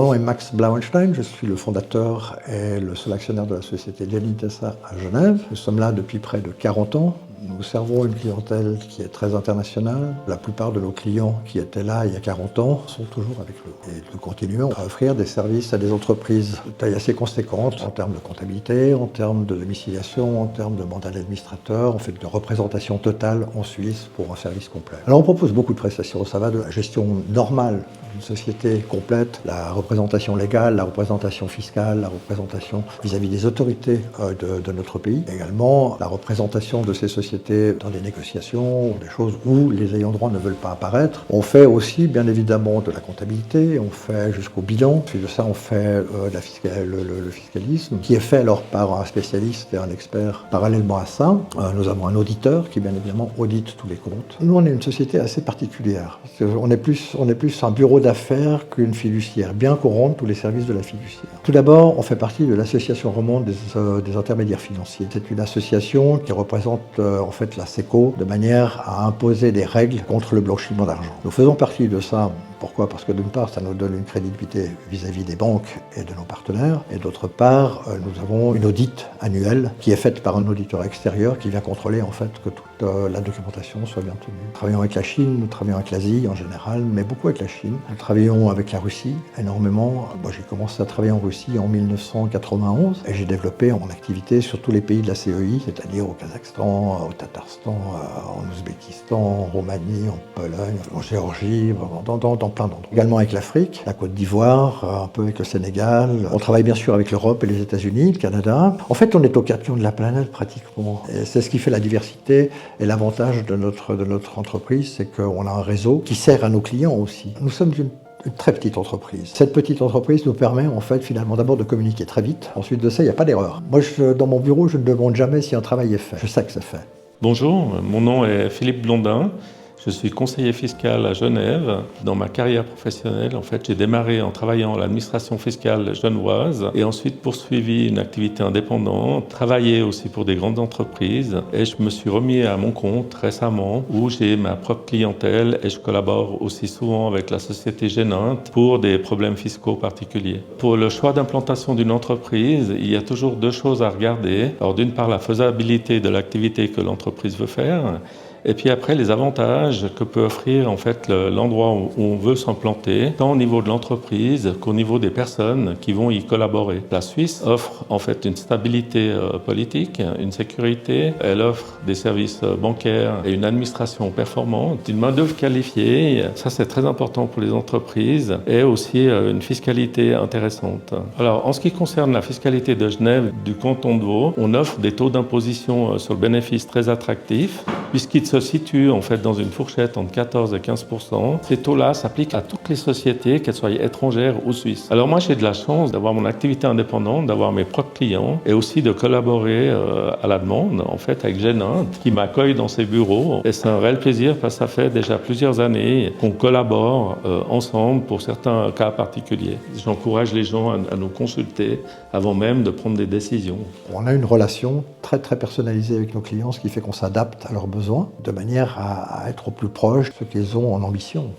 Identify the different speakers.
Speaker 1: nom est Max Blauenstein, je suis le fondateur et le seul actionnaire de la société Lianitesa à Genève. Nous sommes là depuis près de 40 ans. Nous servons une clientèle qui est très internationale. La plupart de nos clients qui étaient là il y a 40 ans sont toujours avec nous. Et nous continuons à offrir des services à des entreprises de taille assez conséquente en termes de comptabilité, en termes de domiciliation, en termes de mandat d'administrateur, en fait de représentation totale en Suisse pour un service complet. Alors on propose beaucoup de prestations. Ça va de la gestion normale d'une société complète, la représentation légale, la représentation fiscale, la représentation vis-à-vis des autorités de notre pays. Également la représentation de ces sociétés dans des négociations, des choses où les ayants droit ne veulent pas apparaître. On fait aussi bien évidemment de la comptabilité, on fait jusqu'au bilan. Puis de ça on fait le fiscalisme qui est fait alors par un spécialiste et un expert. Parallèlement à ça, nous avons un auditeur qui bien évidemment audite tous les comptes. Nous on est une société assez particulière. On est plus un bureau d'affaires qu'une fiduciaire, bien qu'on rende tous les services de la fiduciaire. Tout d'abord, on fait partie de l'association romande des intermédiaires financiers. C'est une association qui représente en fait la SECO de manière à imposer des règles contre le blanchiment d'argent. Nous faisons partie de ça. Pourquoi? Parce que d'une part, ça nous donne une crédibilité vis-à-vis des banques et de nos partenaires, et d'autre part, nous avons une audit annuelle qui est faite par un auditeur extérieur qui vient contrôler en fait que toute la documentation soit bien tenue. Nous travaillons avec la Chine, nous travaillons avec l'Asie en général, mais beaucoup avec la Chine. Nous travaillons avec la Russie énormément. Moi, j'ai commencé à travailler en Russie en 1991 et j'ai développé mon activité sur tous les pays de la CEI, c'est-à-dire au Kazakhstan, au Tatarstan, en Ouzbékistan, en Roumanie, en Pologne, en Géorgie, dans plein d'endroits. Également avec l'Afrique, la Côte d'Ivoire, un peu avec le Sénégal. On travaille bien sûr avec l'Europe et les États-Unis, le Canada. En fait, on est aux quatre coins de la planète pratiquement. Et c'est ce qui fait la diversité et l'avantage de notre entreprise, c'est qu'on a un réseau qui sert à nos clients aussi. Nous sommes une très petite entreprise. Cette petite entreprise nous permet en fait finalement d'abord de communiquer très vite. Ensuite de ça, il n'y a pas d'erreur. Moi, dans mon bureau, je ne demande jamais si un travail est fait. Je sais que c'est fait.
Speaker 2: Bonjour, mon nom est Philippe Blondin. Je suis conseiller fiscal à Genève. Dans ma carrière professionnelle, en fait, j'ai démarré en travaillant à l'administration fiscale genevoise et ensuite poursuivi une activité indépendante, travaillé aussi pour des grandes entreprises et je me suis remis à mon compte récemment où j'ai ma propre clientèle et je collabore aussi souvent avec la société Géninte pour des problèmes fiscaux particuliers. Pour le choix d'implantation d'une entreprise, il y a toujours deux choses à regarder. Alors d'une part, la faisabilité de l'activité que l'entreprise veut faire. Et puis après, les avantages que peut offrir en fait l'endroit où on veut s'implanter, tant au niveau de l'entreprise qu'au niveau des personnes qui vont y collaborer. La Suisse offre en fait une stabilité politique, une sécurité. Elle offre des services bancaires et une administration performante, une main-d'œuvre qualifiée. Ça, c'est très important pour les entreprises et aussi une fiscalité intéressante. Alors, en ce qui concerne la fiscalité de Genève, du canton de Vaud, on offre des taux d'imposition sur le bénéfice très attractifs, puisqu'ils se situe en fait dans une fourchette entre 14 et 15%. Ces taux-là s'appliquent à toutes les sociétés, qu'elles soient étrangères ou suisses. Alors moi, j'ai de la chance d'avoir mon activité indépendante, d'avoir mes propres clients et aussi de collaborer à la demande en fait avec Géninte qui m'accueille dans ses bureaux. Et c'est un réel plaisir parce que ça fait déjà plusieurs années qu'on collabore ensemble pour certains cas particuliers. J'encourage les gens à nous consulter avant même de prendre des décisions.
Speaker 1: On a une relation très personnalisée avec nos clients, ce qui fait qu'on s'adapte à leurs besoins de manière à être au plus proche de ce qu'ils ont en ambition.